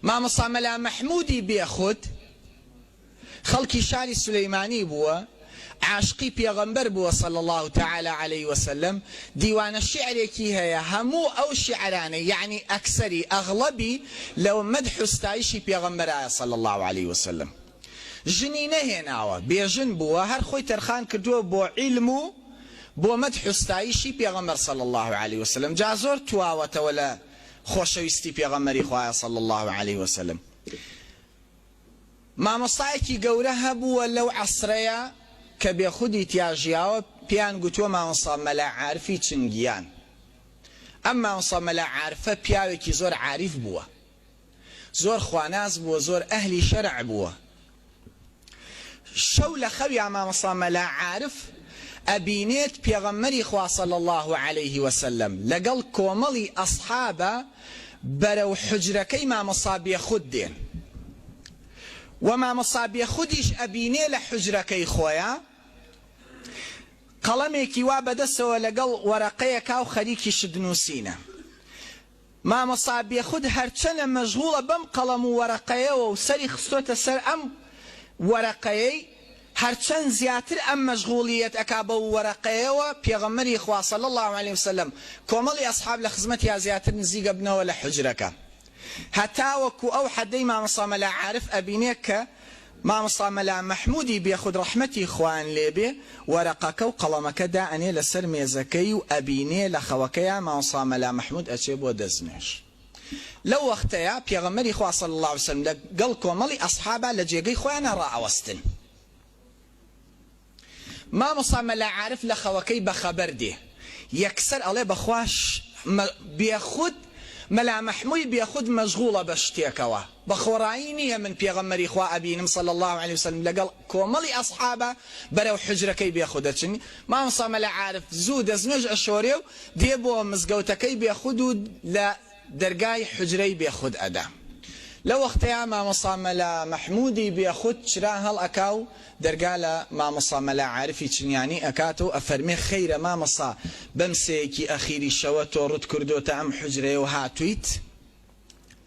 مامۆستا مەلا مەحموودی بێخود خەڵکی شاری سولەیمانی بووە، عاشقی پێغەمبەر بووە صلی الله تعالی عليه وسلم. دیوانە شیعرێکی هەیە هەموو ئەو شیعرانە یعنی ئەکسەری ئەغڵەبی لەو مەدح و ستایشی پێغەمبەرایە صلی الله عليه وسلم. ژنی نەهێناوە، بێژن بووە، هەر خۆی تەرخان کردووە بۆ عیلم و بۆ مەدح و ستایشی پێغەمبەر صلی الله عليه وسلم. جا زۆر تواوەتەوە لە خۆشەویستی پێغەمبەری خوایە صلی الله عليه وسلم. مامۆستایەکی گەورە هەبووە لەو عەسرەیە کە بێخودی تیاژیاوە، پێیان گوتووە مامۆستا مەلا عارفی چنگیان. ئەم مامۆستا مەلا عارفە پیاوێکی زۆر عاریف بووە، زۆر خواناز بووە، زۆر ئەهلی شەرع بووە. شەو لە خەویا مامۆستا مەلا عارف ئەبینێت پێغەمبەری خوا صلی الله عليه وسلم لەگەڵ کۆمەڵی ئەسحابە بەرەو حجرەکەی مامۆستا بێخود دێن، و مامۆستا بێخودیش ئەبینێ لە حجرەکەی خۆیە قەڵەمێکی وا بەدەستەوە لەگەڵ وەرەقەیەکا و خەریکی شدنووسینە. مامۆستا بێخود هەرچەنە مەشغوڵە بەم قەڵەم و وەرەقەیەوە و سەری خستۆتە سەر ئەم وەرەقەیەی، هەرچەند زیاتر ئەم مەشغوڵیەت ئەکا بە وەرەقەیەوە پێغەمبەری خوا صلی الله عليه وسلم کۆمەڵی ئەسحاب لە خزمەتیا زیاتر نزیکە بنەوە لە حجرەکە، هەتا وەکو ئەو حەدەی مامۆستا مەلا عارف ئەبینێ کە مامۆستا مەلا مەحموودی بێخود ڕەحمەتی خوان لێبێ وەرەقەکە و قەڵەمەکە دائەنێ لەسەر مێزەکەی و ئەبینێ لە خەوەکەیە مامۆستا مەلا مەحموود ئەچێ بۆ دەستنوێژ. لەو وەختەیە پێغەمبەری خوا صلی الله عليه وسلم لەگەڵ کۆمەڵی ئەسحابە لە جێگەی خۆیانە ڕائەوەستن. مامۆستا مەلا عارف لە خەوەکەی بەخەبەر دێ، یەکسەر ئەڵێ بەخواش بێخود مەلا مەحموود بێخود مەشغوڵە بە شتێکەوە، بە خۆڕایی نییە من پێغەمبەری خوا ئەبینم صلی الله عليه وسلم لەگەڵ کۆمەڵی ئەسحابە بەرەو حجرەکەی بێخود دەچن. مامۆستا مەلا عارف زوو دەستنوێژ ئەشۆرێ و دێ بۆ مزگەوتەکەی بێخود و لە دەرگای حجرەی بێخود ئەدا. لەو وەختەیە مامۆستا مەلا مەحموودی بێخود چرا هەڵ ئەکا و دەرگا لە مامۆستا مەلا عارفی چنیانی ئەکاتەوە ئەفەرمێ خەیرە مامۆستا بەم سەیەکی ئەخیری شەوە تۆ ڕوت کردوتە ئەم حجرەیە و هاتوویت،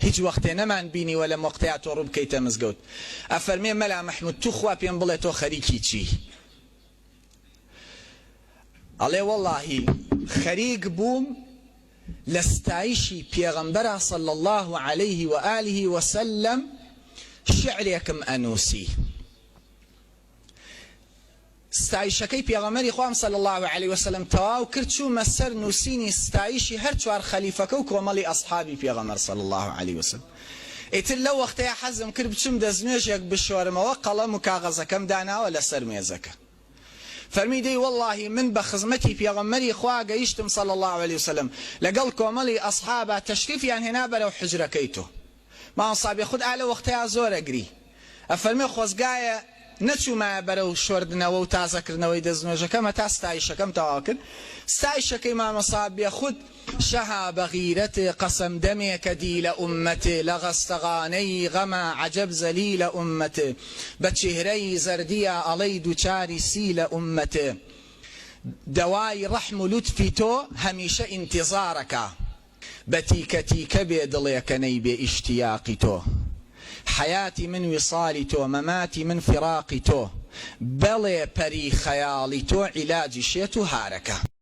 هیچ وەختێ نەمان بینیوە لەم وەختەیە تۆ ڕوو بکەیتە مزگەوت. ئەفەرمێ مەلا مەحموود تو خوا پێم بڵێ تۆ خەریکی چی؟ ئەڵێ وەڵڵاهی خەریک بووم لە ستایشی پێغەمبەرە صلی الله عليه وآله وسلم شعرێکم ئەنووسی. ستایشەکەی پێغەمبەری خوام صلی الله عليه وسلم تەواو کرد، چوومە سەر نووسینی ستایشی هەر چوار خەلیفەکە و کۆمەڵی ئەسحابی پێغەمبەر صلی الله عليه وسلم. ئیتر لەو وەختەیە حەزم کرد بچم دەستنوێژێک بشۆرمەوە، قەڵەم و کاغەزەکەم داناوە لەسەر مێزەکە. فەرمی دەی وەڵڵاهی من بە خزمەتی پێغەمبەری خوا گەیشتم صلی الله عليه وسلم لەگەڵ کۆمەڵی ئەسحابە تەشریفیان هێنا بەرەو حجرەکەی تۆ. مامۆستا بێخود ئا لە وەختەیە زۆر ئەگری، ئەفەرمێ خۆزگایە نەچوومایە بەرەو شۆردنەوە و تازەکردنەوەی دەستنوێژەکەمە تا ستایشەکەم تەواو کرد. ستایشەکەی مامۆستا بێخود شەها بەغیرەتێ قەسەم دەمێکە دی لە ئومەتێ لە غەستەغانەی غەمە عەجەب زەلی لە ئومەتێ بە چێهرەی زەردیە ئەڵەی دووچاری سی لە ئومەتێ دەوای ڕەحم و لوتفی تۆ هەمیشە ئینتیزارەکە بە تیکە تیکە بێ دڵێکەنەی بێ ئیشتیاقی تۆ حياتي من وصالي تو مماتي من فراقي تو بلي بري خيالي تو علاجي شيتو هاركه.